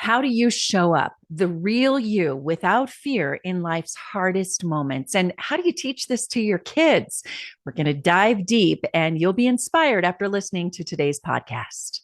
How do you show up the real you without fear in life's hardest moments? And how do you teach this to your kids? We're going to dive deep and you'll be inspired after listening to today's podcast.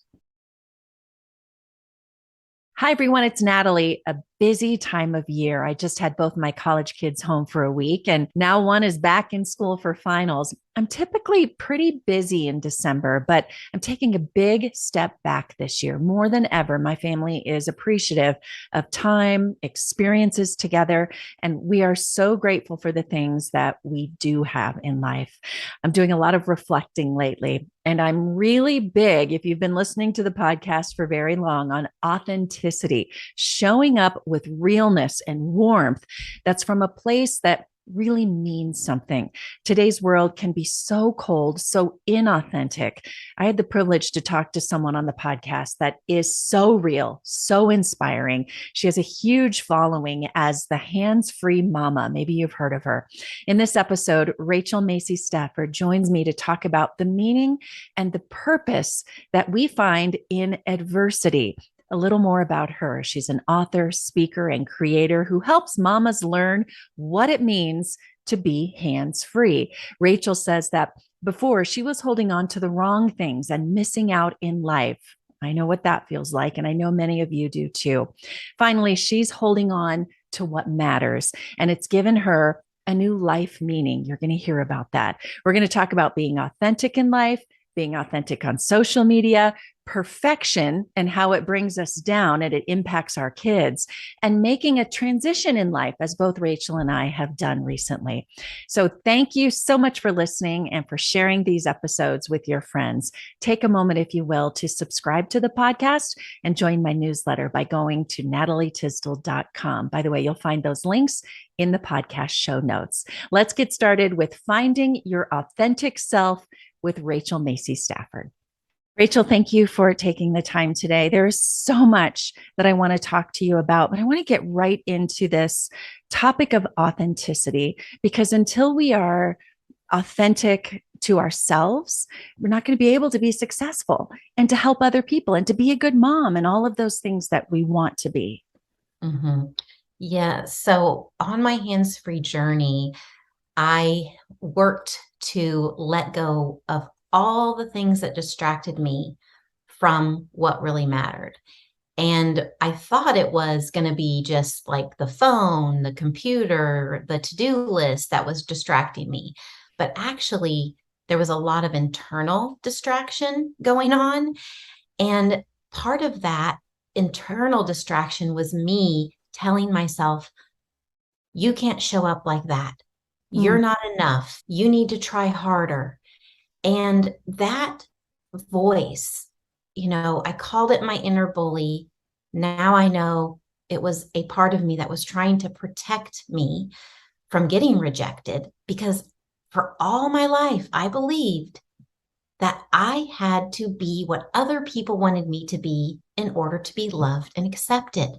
Hi, everyone. It's Natalie. A busy time of year. I just had both my college kids home for a week, and now one is back in school for finals. I'm typically pretty busy in December, but I'm taking a big step back this year. More than ever, my family is appreciative of time, experiences together, and we are so grateful for the things that we do have in life. I'm doing a lot of reflecting lately, and I'm really big, if you've been listening to the podcast for very long, on authenticity, showing up with realness and warmth that's from a place that really means something. Today's world can be so cold, so inauthentic. I had the privilege to talk to someone on the podcast that is so real, so inspiring. She has a huge following as the hands-free mama. Maybe you've heard of her. In this episode, Macy Stafford joins me to talk about the meaning and the purpose that we find in adversity. A little more about her. She's an author, speaker, and creator who helps mamas learn what it means to be hands-free. Rachel says that before she was holding on to the wrong things and missing out in life. I know what that feels like, and I know many of you do too. Finally, she's holding on to what matters, and it's given her a new life meaning. You're going to hear about that. We're going to talk about being authentic in life, being authentic on social media, perfection and how it brings us down and it impacts our kids, and making a transition in life, as both Rachel and I have done recently. So thank you so much for listening and for sharing these episodes with your friends. Take a moment, if you will, to subscribe to the podcast and join my newsletter by going to natalietysdal.com. By the way, you'll find those links in the podcast show notes. Let's get started with finding your authentic self with Macy Stafford. Rachel, thank you for taking the time today. There is so much that I want to talk to you about, but I want to get right into this topic of authenticity, because until we are authentic to ourselves, we're not going to be able to be successful and to help other people and to be a good mom and all of those things that we want to be. Mm-hmm. Yeah. So on my hands-free journey, I worked to let go of all the things that distracted me from what really mattered. And I thought it was going to be just like the phone, the computer, the to-do list that was distracting me. But actually, there was a lot of internal distraction going on. And part of that internal distraction was me telling myself, you can't show up like that. You're not enough. You need to try harder. And that voice, I called it my inner bully. Now I know it was a part of me that was trying to protect me from getting rejected, because for all my life, I believed that I had to be what other people wanted me to be in order to be loved and accepted.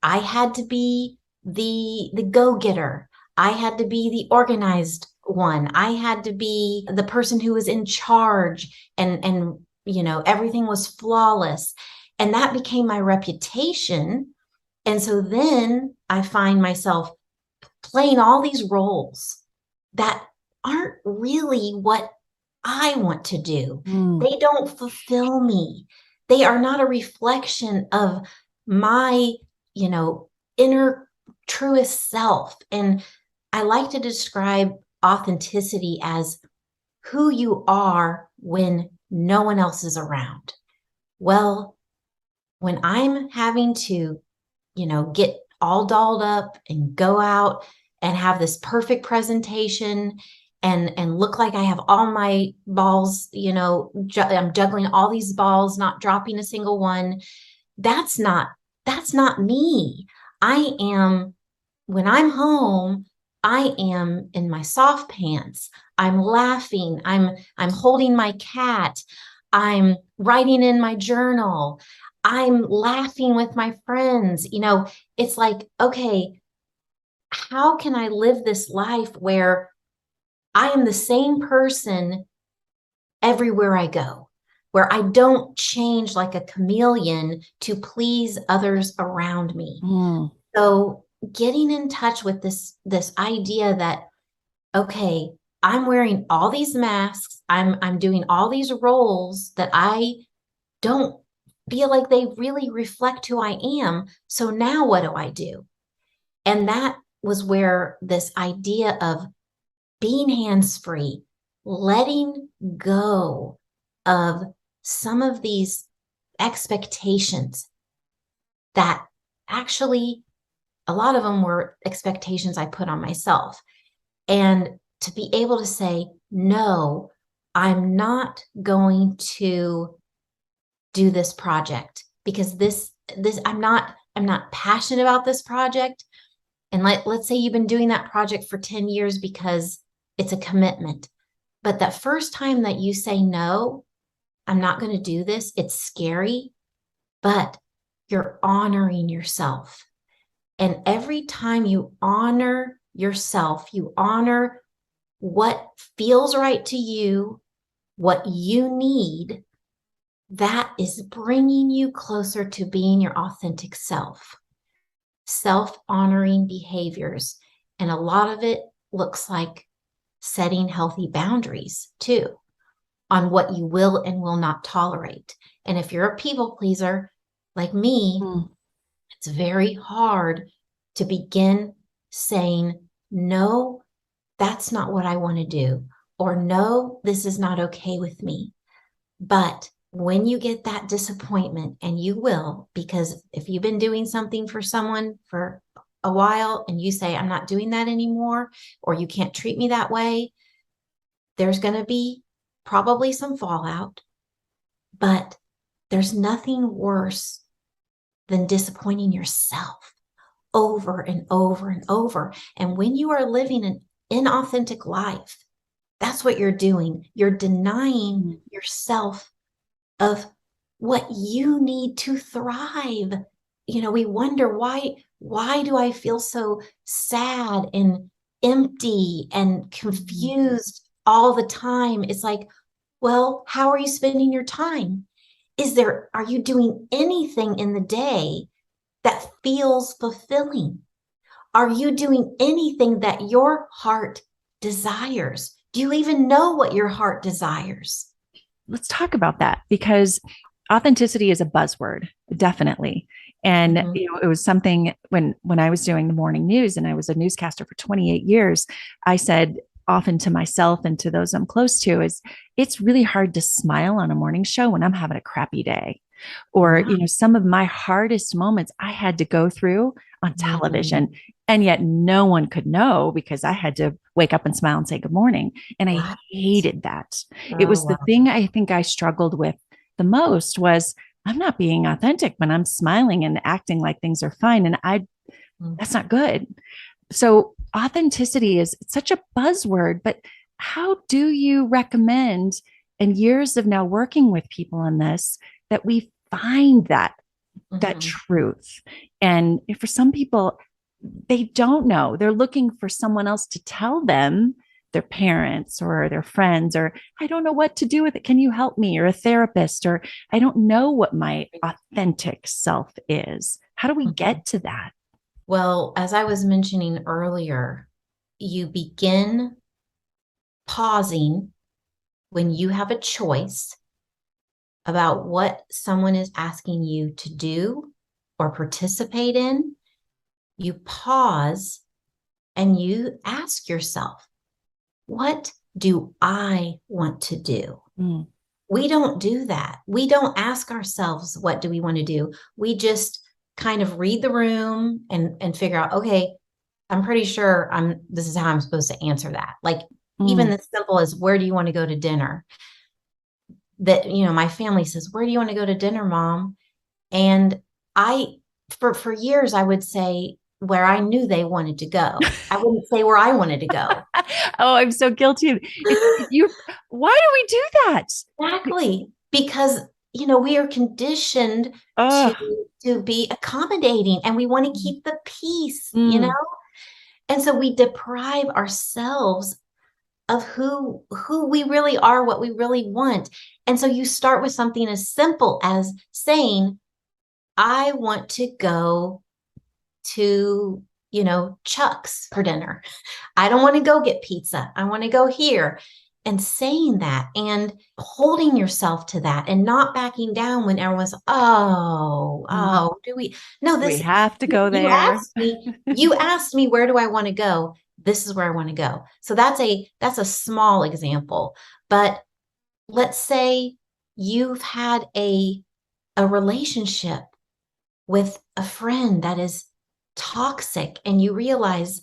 I had to be the go-getter. I had to be the organized one. I had to be the person who was in charge, and everything was flawless. And that became my reputation. And so then I find myself playing all these roles that aren't really what I want to do. They don't fulfill me. They are not a reflection of my, inner truest self. And I like to describe authenticity as who you are when no one else is around. Well, when I'm having to, get all dolled up and go out and have this perfect presentation and look like I have all my balls, I'm juggling all these balls, not dropping a single one. That's not me. When I'm home, I am in my soft pants. I'm laughing. I'm holding my cat. I'm writing in my journal. I'm laughing with my friends. It's like, okay, how can I live this life where I am the same person everywhere I go? where I don't change like a chameleon to please others around me. Mm. So getting in touch with this idea that, okay, I'm wearing all these masks, I'm doing all these roles that I don't feel like they really reflect who I am. So now what do I do? And that was where this idea of being hands-free, letting go of some of these expectations that actually a lot of them were expectations I put on myself. And to be able to say, no, I'm not going to do this project because this I'm not passionate about this project. And let's say you've been doing that project for 10 years because it's a commitment. But that first time that you say, no, I'm not going to do this, it's scary, but you're honoring yourself. And every time you honor yourself, you honor what feels right to you, what you need, that is bringing you closer to being your authentic self, self-honoring behaviors. And a lot of it looks like setting healthy boundaries too on what you will and will not tolerate. And if you're a people pleaser like me, Mm. it's very hard to begin saying, no, that's not what I want to do, or no, this is not okay with me. But when you get that disappointment, and you will, because if you've been doing something for someone for a while and you say, I'm not doing that anymore, or you can't treat me that way, there's going to be probably some fallout. But there's nothing worse than disappointing yourself over and over and over. And when you are living an inauthentic life, that's what you're doing. You're denying yourself of what you need to thrive. We wonder, why do I feel so sad and empty and confused all the time? It's like, well, how are you spending your time? Are you doing anything in the day that feels fulfilling? Are you doing anything that your heart desires? Do you even know what your heart desires? Let's talk about that, because authenticity is a buzzword, definitely. And Mhm. it was something when I was doing the morning news and I was a newscaster for 28 years, I said often to myself and to those I'm close to, is it's really hard to smile on a morning show when I'm having a crappy day. Or, Yeah. some of my hardest moments I had to go through on television. Mhm. And yet no one could know because I had to wake up and smile and say good morning. And I Right. hated that. It Oh, was the wow. thing I think I struggled with the most was I'm not being authentic when I'm smiling and acting like things are fine. And Mm. that's not good. So authenticity is such a buzzword, but how do you recommend, in years of now working with people on this, that we find that Mhm. truth? And for some people, they don't know. They're looking for someone else to tell them, their parents or their friends, or I don't know what to do with it. Can you help me? Or a therapist, or I don't know what my authentic self is. How do we Mhm. get to that? Well, as I was mentioning earlier, you begin pausing when you have a choice about what someone is asking you to do or participate in. You pause and you ask yourself, what do I want to do? Mm. We don't do that. We don't ask ourselves, what do we want to do? We just kind of read the room and figure out, okay, I'm pretty sure this is how I'm supposed to answer that. Like even Mm. as simple as, where do you want to go to dinner? That, my family says, where do you want to go to dinner, mom? And I, for years, I would say where I knew they wanted to go. I wouldn't say where I wanted to go. Oh, I'm so guilty. You, why do we do that? Exactly. Because, we are conditioned to Oh, to be accommodating, and we want to keep the peace. mm, And so we deprive ourselves of who we really are, what we really want. And so you start with something as simple as saying, I want to go to, Chuck's for dinner. I don't want to go get pizza. I want to go here. And saying that and holding yourself to that and not backing down when everyone's, do we? No, We this, have to go you there. asked me, where do I want to go? This is where I want to go. So that's a small example. But let's say you've had a relationship with a friend that is toxic, and you realize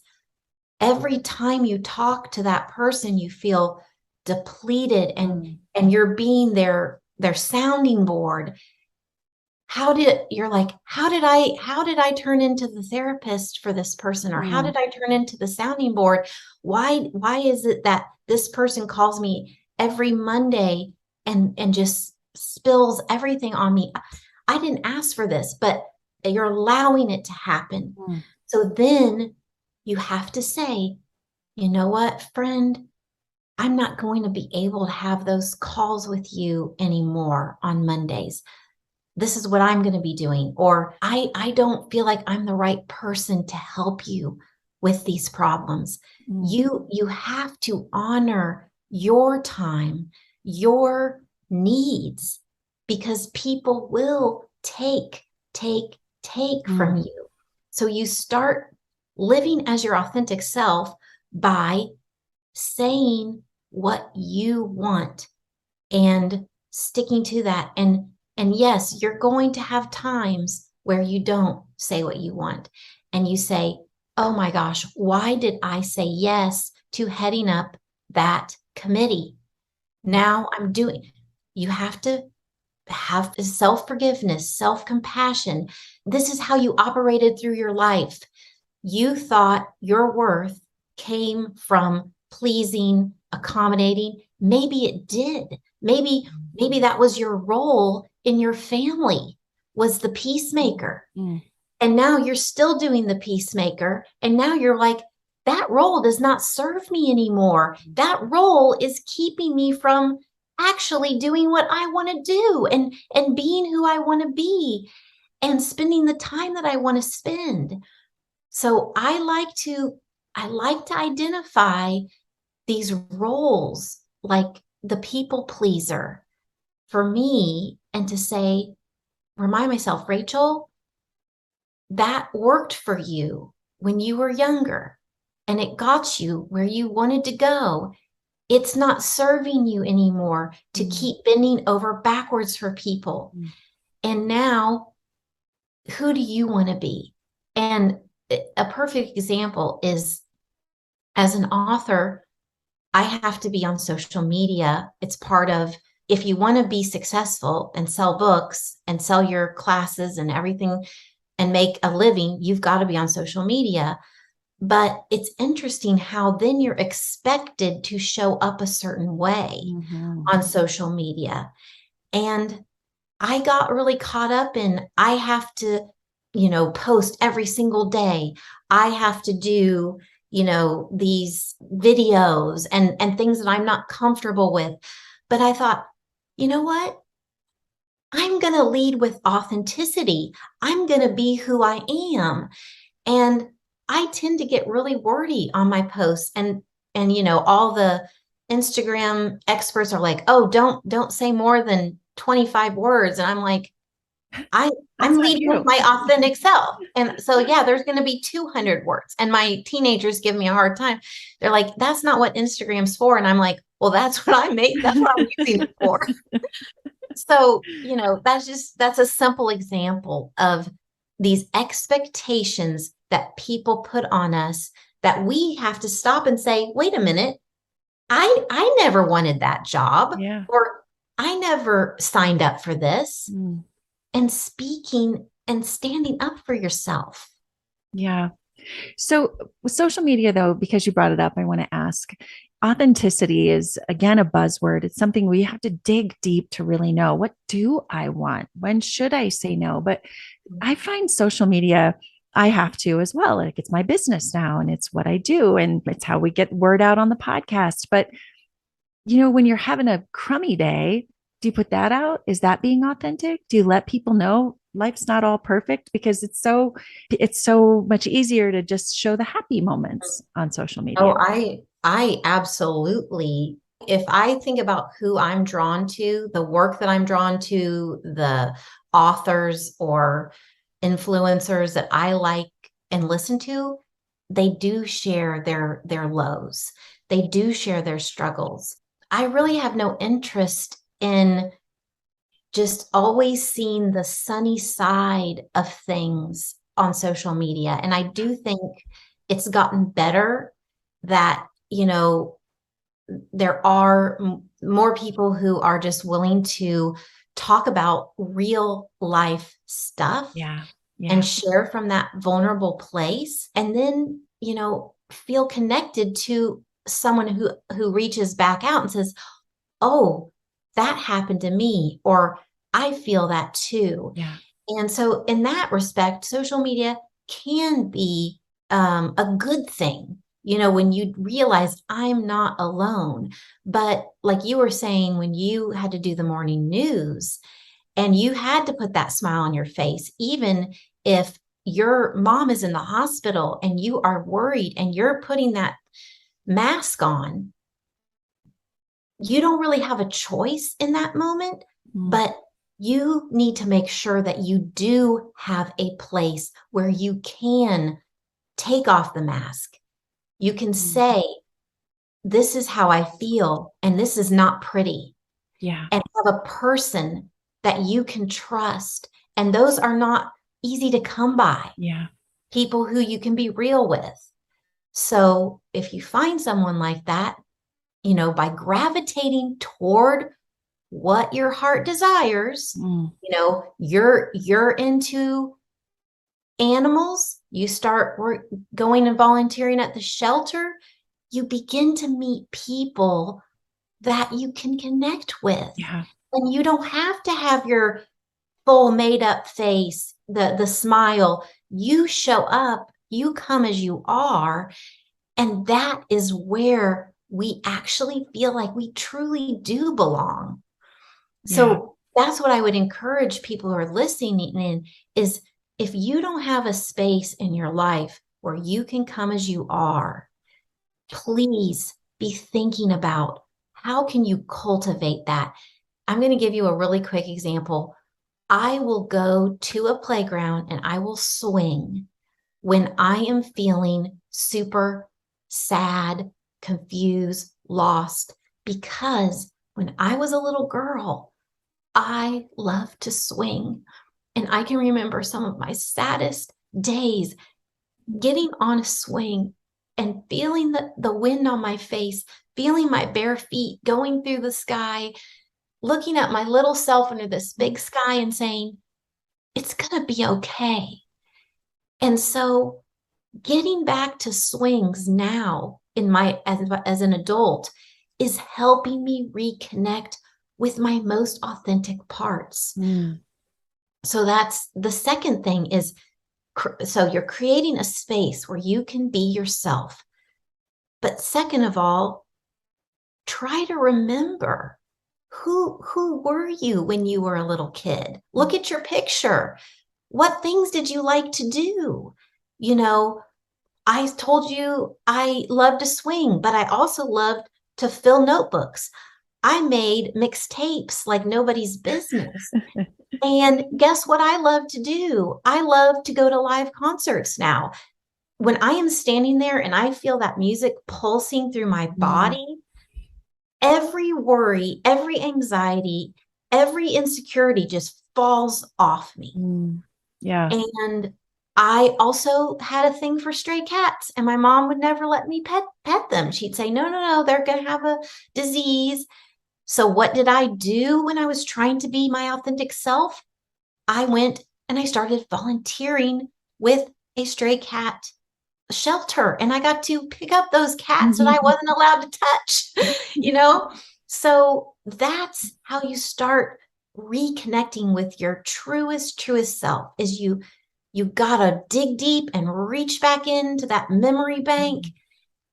every time you talk to that person, you feel depleted, and you're being their sounding board. How did I turn into the therapist for this person? Or how did I turn into the sounding board? Why is it that this person calls me every Monday and just spills everything on me? I didn't ask for this, but you're allowing it to happen. So then you have to say, you know what, friend, I'm not going to be able to have those calls with you anymore on Mondays. This is what I'm going to be doing. Or I don't feel like I'm the right person to help you with these problems. You have to honor your time, your needs, because people will take from you. So you start living as your authentic self by saying what you want and sticking to that. And yes, you're going to have times where you don't say what you want. And you say, oh my gosh, why did I say yes to heading up that committee? Now you have to have self-forgiveness, self-compassion. This is how you operated through your life. You thought your worth came from pleasing, accommodating. Maybe it did. Maybe that was your role in your family, was the peacemaker. And now you're still doing the peacemaker. And now you're like, that role does not serve me anymore. That role is keeping me from actually doing what I want to do and being who I want to be and spending the time that I want to spend. So I like to identify these roles, like the people pleaser for me, and to say, remind myself, Rachel, that worked for you when you were younger and it got you where you wanted to go. It's not serving you anymore to keep bending over backwards for people. And now, who do you want to be? And a perfect example is, as an author, I have to be on social media. It's part of, if you want to be successful and sell books and sell your classes and everything and make a living, you've got to be on social media. But it's interesting how then you're expected to show up a certain way on social media. And I got really caught up in, I have to, post every single day. I have to do, these videos and things that I'm not comfortable with. But I thought, you know what? I'm going to lead with authenticity. I'm going to be who I am. And I tend to get really wordy on my posts, and all the Instagram experts are like, oh, don't say more than 25 words. And I'm like, I'm leading with my authentic self. And so, yeah, there's going to be 200 words. And my teenagers give me a hard time. They're like, that's not what Instagram's for. And I'm like, well, that's what that's what I'm using it for. So, that's a simple example of these expectations that people put on us, that we have to stop and say, wait a minute, I never wanted that job, or I never signed up for this. And speaking and standing up for yourself. Yeah. So with social media, though, because you brought it up, I want to ask, authenticity is, again, a buzzword. It's something we have to dig deep to really know. What do I want? When should I say no? But I find social media I have to as well. Like it's my business now and it's what I do and it's how we get word out on the podcast. But when you're having a crummy day, do you put that out? Is that being authentic? Do you let people know life's not all perfect? Because it's so much easier to just show the happy moments on social Oh, media. I absolutely, if I think about who I'm drawn to, the work that I'm drawn to, the authors or influencers that I like and listen to, they do share their lows. They do share their struggles. I really have no interest in just always seeing the sunny side of things on social media. And I do think it's gotten better that, there are more people who are just willing to talk about real life stuff Yeah. and Yeah. share from that vulnerable place. And then, feel connected to someone who reaches back out and says, oh, that happened to me, or I feel that too. Yeah. And so, in that respect, social media can be a good thing, when you realize I'm not alone. But, like you were saying, when you had to do the morning news and you had to put that smile on your face, even if your mom is in the hospital and you are worried and you're putting that mask on, you don't really have a choice in that moment, Mm. but you need to make sure that you do have a place where you can take off the mask. You can Mm. say, this is how I feel, and this is not pretty, Yeah. and have a person that you can trust. And those are not easy to come by, Yeah. people who you can be real with. So if you find someone like that, by gravitating toward what your heart desires, Mm. you're into animals, you start going and volunteering at the shelter, you begin to meet people that you can connect with. Yeah. And you don't have to have your full made up face, the smile. You show up, you come as you are, and that is where we actually feel like we truly do belong. Yeah. So that's what I would encourage people who are listening in is, if you don't have a space in your life where you can come as you are, please be thinking about how can you cultivate that. I'm going to give you a really quick example. I will go to a playground and I will swing when I am feeling super sad, confused, lost, because when I was a little girl, I loved to swing. And I can remember some of my saddest days getting on a swing and feeling the wind on my face, feeling my bare feet going through the sky, looking at my little self under this big sky and saying, it's going to be okay. And so getting back to swings now in my as an adult is helping me reconnect with my most authentic parts. Mm. So that's the second thing is, so you're creating a space where you can be yourself. But second of all, try to remember who were you when you were a little kid? Look at your picture. What things did you like to do? I told you I love to swing, but I also loved to fill notebooks. I made mixtapes like nobody's business. And guess what I love to do? I love to go to live concerts now. When I am standing there and I feel that music pulsing through my Mm. body, every worry, every anxiety, every insecurity just falls off me. Mm. Yeah. And I also had a thing for stray cats, and my mom would never let me pet them. She'd say, no, no, no, they're going to have a disease. So what did I do when I was trying to be my authentic self? I went and I started volunteering with a stray cat shelter, and I got to pick up those cats that I wasn't allowed to touch. So that's how you start reconnecting with your truest self, is you You gotta dig deep and reach back into that memory bank.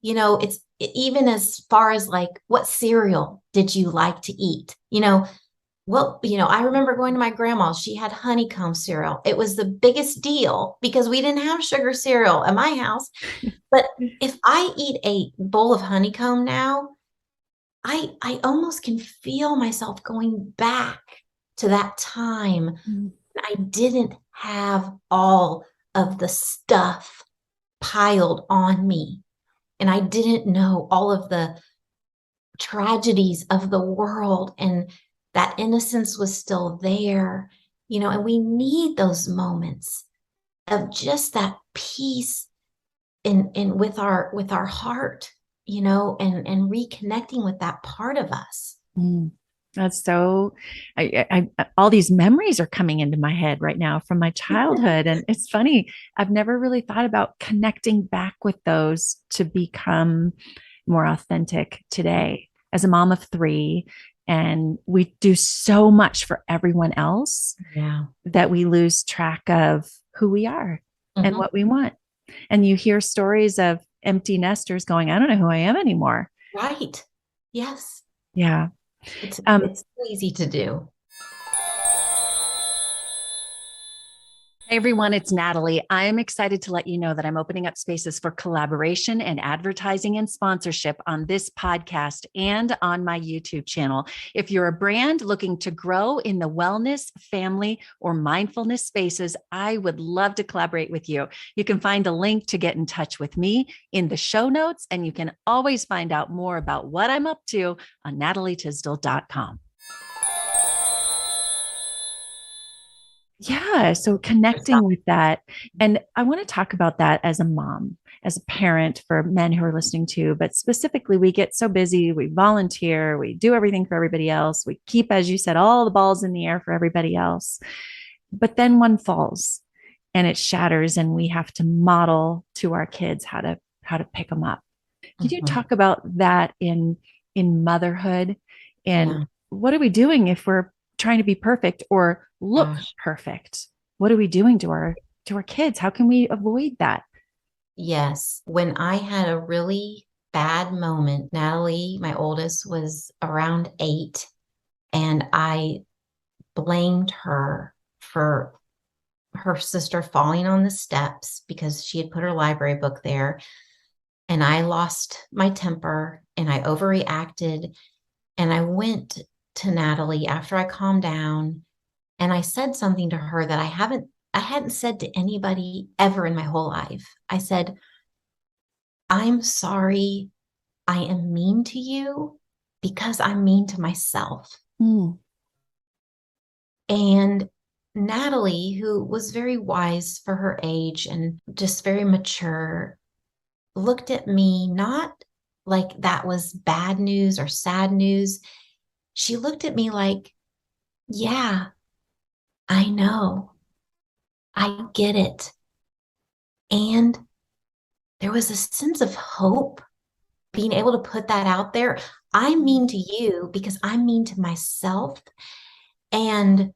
It's even as far as like, what cereal did you like to eat? I remember going to my grandma's. She had honeycomb cereal. It was the biggest deal because we didn't have sugar cereal at my house. But if I eat a bowl of honeycomb now, I almost can feel myself going back to that time. Mm. I didn't have all of the stuff piled on me. And I didn't know all of the tragedies of the world, and that innocence was still there, and we need those moments of just that peace in with our heart, and reconnecting with that part of us. Mm. That's so, all these memories are coming into my head right now from my childhood. And it's funny, I've never really thought about connecting back with those to become more authentic today as a mom of three. And we do so much for everyone else Yeah. that we lose track of who we are and Mhm. what we want. And you hear stories of empty nesters going, I don't know who I am anymore. Right. Yes. Yeah. It's Um, it's so easy to do. Hey everyone, it's Natalie. I'm excited to let you know that I'm opening up spaces for collaboration and advertising and sponsorship on this podcast and on my YouTube channel. If you're a brand looking to grow in the wellness, family, or mindfulness spaces, I would love to collaborate with you. You can find a link to get in touch with me in the show notes, and you can always find out more about what I'm up to on natalietysdal.com. Yeah. So connecting with that. And I want to talk about that as a mom, as a parent for men who are listening to, but specifically, we get so busy, we volunteer, we do everything for everybody else. We keep, as you said, all the balls in the air for everybody else. But then one falls and it shatters, and we have to model to our kids how to pick them up. Could you Mhm. talk about that in motherhood? And Yeah. what are we doing if we're trying to be perfect or look Gosh. perfect? What are we doing to our kids? How can we avoid that? Yes. When I had a really bad moment, Natalie, my oldest, was around 8, and I blamed her for her sister falling on the steps because she had put her library book there. And I lost my temper and I overreacted. And I went to Natalie after I calmed down, and I said something to her that I hadn't said to anybody ever in my whole life. I said, I'm sorry I am mean to you because I'm mean to myself. Mm. And Natalie, who was very wise for her age and just very mature, looked at me not like that was bad news or sad news. She looked at me like, yeah, I know. I get it. And there was a sense of hope being able to put that out there. I'm mean to you because I'm mean to myself. And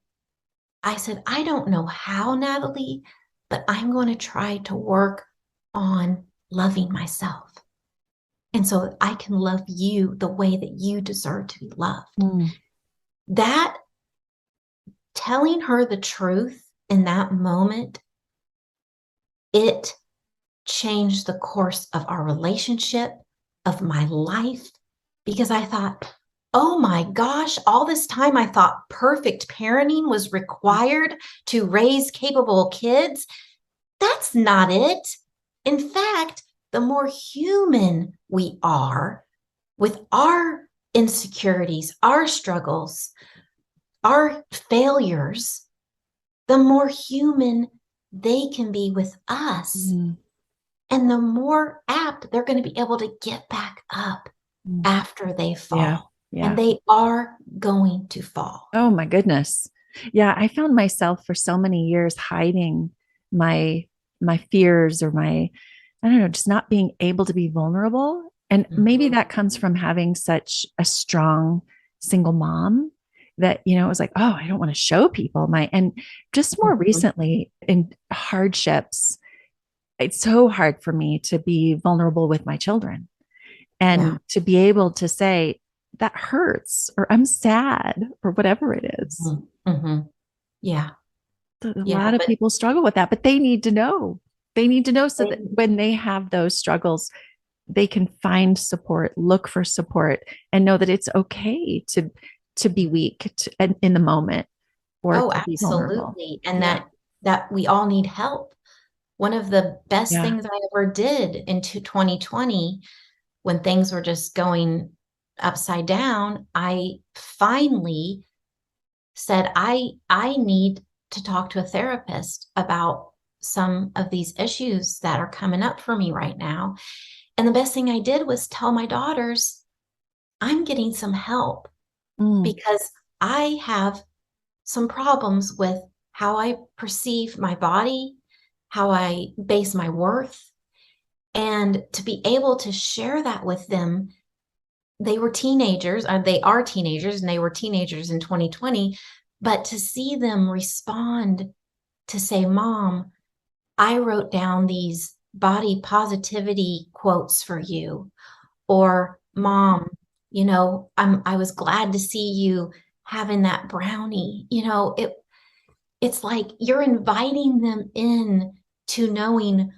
I said, I don't know how, Natalie, but I'm going to try to work on loving myself. And so I can love you the way that you deserve to be loved. Mm. That telling her the truth in that moment, it changed the course of our relationship, of my life, because I thought, oh my gosh, all this time I thought perfect parenting was required to raise capable kids. That's not it. In fact, the more human we are with our insecurities, our struggles, our failures, the more human they can be with us. Mm. And the more apt they're going to be able to get back up Mm. after they Yeah. fall. And Yeah. they are going to fall. Oh my goodness. Yeah, I found myself for so many years hiding my my fears or my, I don't know, just not being able to be vulnerable. And maybe Mhm. that comes from having such a strong single mom that, it was like, oh, I don't want to show people and just more Mhm. recently in hardships, it's so hard for me to be vulnerable with my children Yeah. and to be able to say that hurts or I'm sad or whatever it is. Mhm. Mhm. Yeah. A Yeah. lot of But people struggle with that, but they need to know. They need to know so that they- when they have those struggles, they can find support, look for support, and know that it's okay to be weak in the moment or oh, to be vulnerable. absolutely. And Yeah. that we all need help. One of the best Yeah. things I ever did in 2020 when things were just going upside down, I finally said, I need to talk to a therapist about some of these issues that are coming up for me right now. And the best thing I did was tell my daughters, I'm getting some help Mm. because I have some problems with how I perceive my body, how I base my worth, and to be able to share that with them. They were teenagers, they are teenagers, and they were teenagers in 2020. But to see them respond to say, Mom, I wrote down these body positivity quotes for you, or Mom, I was glad to see you having that brownie. It's like you're inviting them in to knowing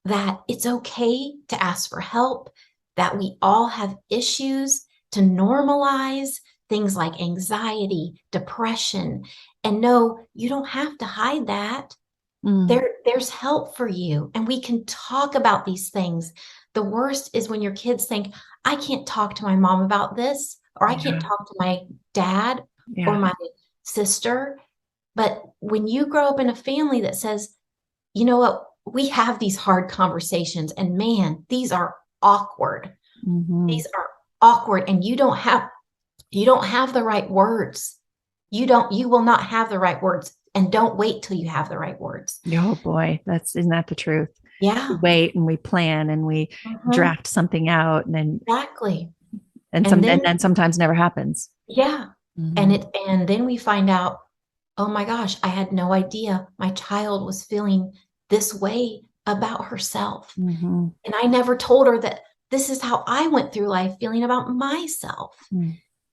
that it's okay to ask for help, that we all have issues, to normalize things like anxiety, depression, and no, you don't have to hide that. Mm. There's help for you, and we can talk about these things. The worst is when your kids think, I can't talk to my mom about this, or I can't Yeah. talk to my dad or Yeah. my sister. But when you grow up in a family that says, you know what, we have these hard conversations, and man, these are awkward. Hmm. These are awkward, and you don't have the right words. You will not have the right words, and don't wait till you have the right words. Oh boy, isn't that the truth? We Yeah. wait and we plan and we Mhm. draft something out Exactly. and And then then sometimes never happens. yeah. Hmm. And then we find out, oh my gosh, I had no idea my child was feeling this way about herself. Hmm. And I never told her that this is how I went through life feeling about myself.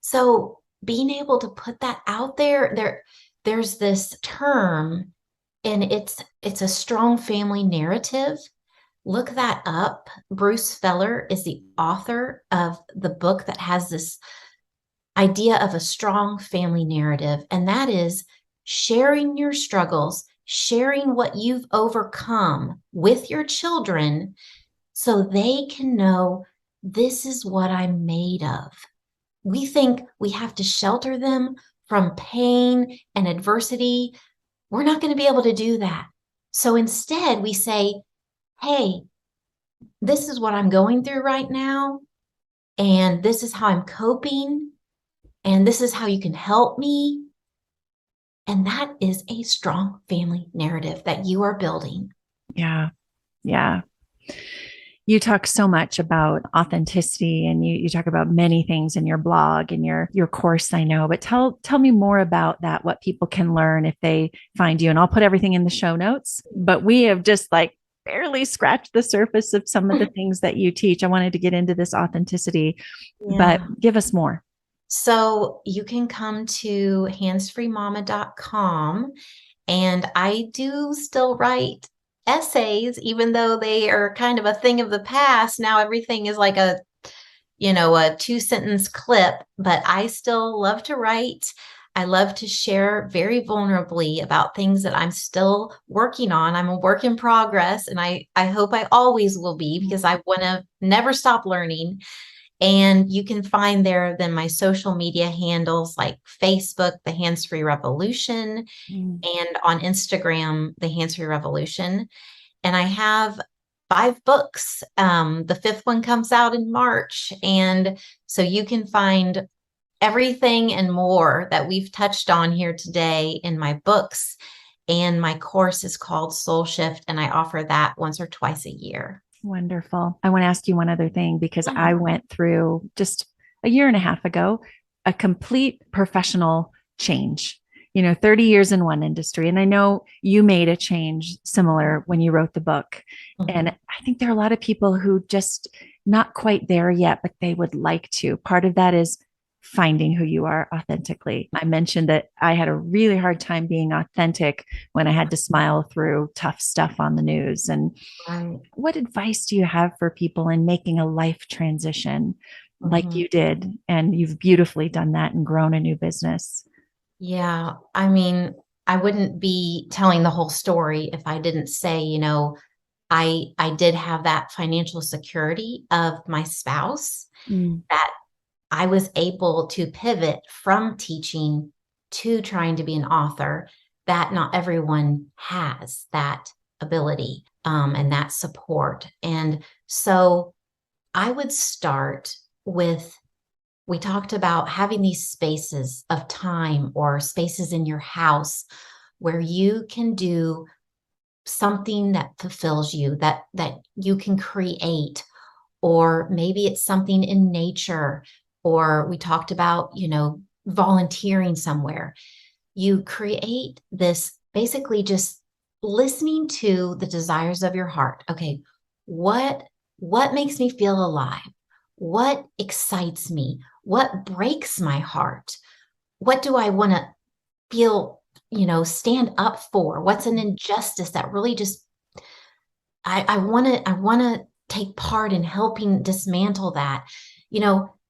So being able to put that out there's this term, and it's a strong family narrative. Look that up. Bruce Feller is the author of the book that has this idea of a strong family narrative, and that is sharing your struggles, sharing what you've overcome with your children so they can know this is what I'm made of. We think we have to shelter them from pain and adversity. We're not going to be able to do that. So instead, we say, hey, this is what I'm going through right now, and this is how I'm coping, and this is how you can help me. And that is a strong family narrative that you are building. Yeah. Yeah. You talk so much about authenticity and you talk about many things in your blog and your course, I know, but tell me more about that, what people can learn if they find you. And I'll put everything in the show notes, but we have just like barely scratched the surface of some of the things that you teach. I wanted to get into this authenticity, but Yeah. give us more. So you can come to handsfreemama.com, and I do still write essays, even though they are kind of a thing of the past. Now everything is like a 2 sentence clip, but I still love to write. I love to share very vulnerably about things that I'm still working on. I'm a work in progress, and I hope I always will be, because I want to never stop learning. And you can find there then my social media handles like Facebook, The Hands Free Revolution, Mm. and on Instagram, The Hands Free Revolution. And I have 5 books. The fifth one comes out in March. And so you can find everything and more that we've touched on here today in my books. And my course is called Soul Shift, and I offer that once or twice a year. Wonderful. I want to ask you one other thing because Yeah. I went through just a year and a half ago a complete professional change. 30 years in one industry. And I know you made a change similar when you wrote the book. And Mhm. I think there are a lot of people who just not quite there yet, but they would like to. Part of that is finding who you are authentically. I mentioned that I had a really hard time being authentic when I had to smile through tough stuff on the news. And Right. what advice do you have for people in making a life transition like Mhm. you did? And you've beautifully done that and grown a new business. Yeah. I mean, I wouldn't be telling the whole story if I didn't say, I did have that financial security of my spouse, Mm, that I was able to pivot from teaching to trying to be an author, that not everyone has that ability, and that support. And so I would start with, we talked about having these spaces of time or spaces in your house where you can do something that fulfills you, that you can create, or maybe it's something in nature, or we talked about, volunteering somewhere. You create this, basically just listening to the desires of your heart. Okay, what what makes me feel alive? What excites me? What breaks my heart? What do I want to feel, stand up for? What's an injustice that really just, I want to take part in helping dismantle that.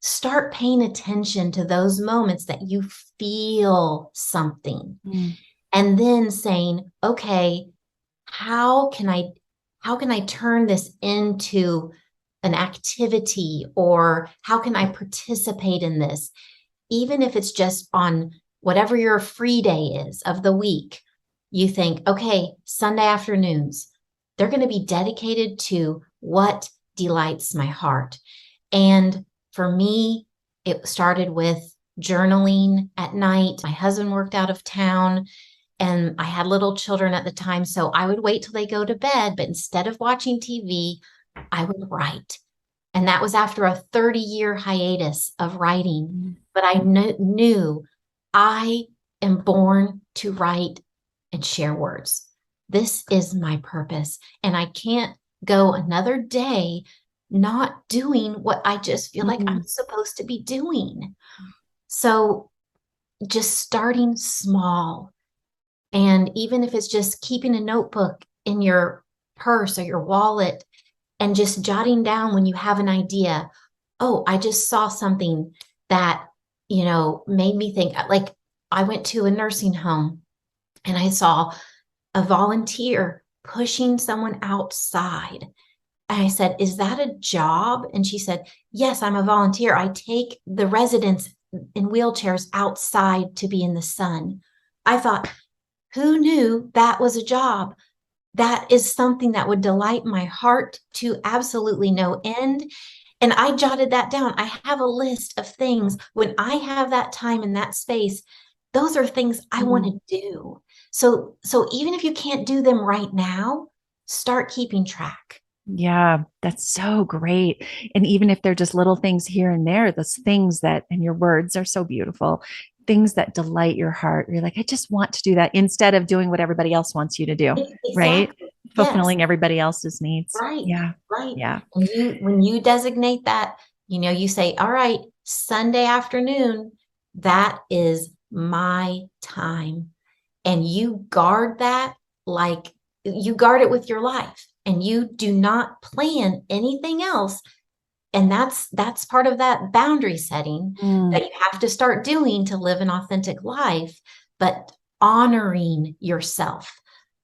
Start paying attention to those moments that you feel something, mm, and then saying, okay, how can I how can I turn this into an activity, or how can I participate in this? Even if it's just on whatever your free day is of the week, you think, okay, Sunday afternoons, they're going to be dedicated to what delights my heart. And for me, it started with journaling at night. My husband worked out of town and I had little children at the time. So I would wait till they go to bed, but instead of watching TV, I would write. And that was after a 30-year hiatus of writing. mm. But I knew I am born to write and share words. This is my purpose. And I can't go another day not doing what I just feel like I'm Mm, supposed to be doing. So just starting small. And even if it's just keeping a notebook in your purse or your wallet and just jotting down when you have an idea. Oh, I just saw something that, made me think. Like, I went to a nursing home and I saw a volunteer pushing someone outside. And I said, "Is that a job?" And she said, "Yes, I'm a volunteer. I take the residents in wheelchairs outside to be in the sun." I thought, who knew that was a job? That is something that would delight my heart to absolutely no end. And I jotted that down. I have a list of things when I have that time in that space. Those are things I want mm. to do. So even if you can't do them right now, start keeping track. Yeah, that's so great. And even if they're just little things here and there, those things that, and your words are so beautiful, things that delight your heart. You're like, I just want to do that instead of doing what everybody else wants you to do, right? Exactly. Yes. Fulfilling everybody else's needs. Right. Yeah. Right. Yeah. When you designate that, you say, all right, Sunday afternoon, that is my time. And you guard that, like you guard it with your life, and you do not plan anything else. And that's part of that boundary setting Mm. that you have to start doing to live an authentic life, but honoring yourself,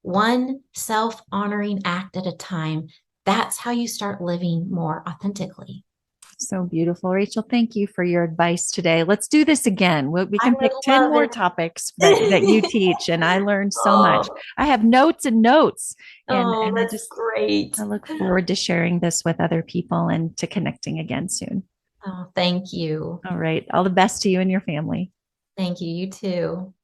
one self-honoring act at a time. That's how you start living more authentically. So beautiful. Rachel, thank you for your advice today. Let's do this again. We I can pick would 10 love more topics that you it. teach. And I learned so much. Oh, I have notes and notes. oh, And that's great. I look forward to sharing this with other people and to connecting again soon. Oh, thank you. All right. All the best to you and your family. Thank you. You too.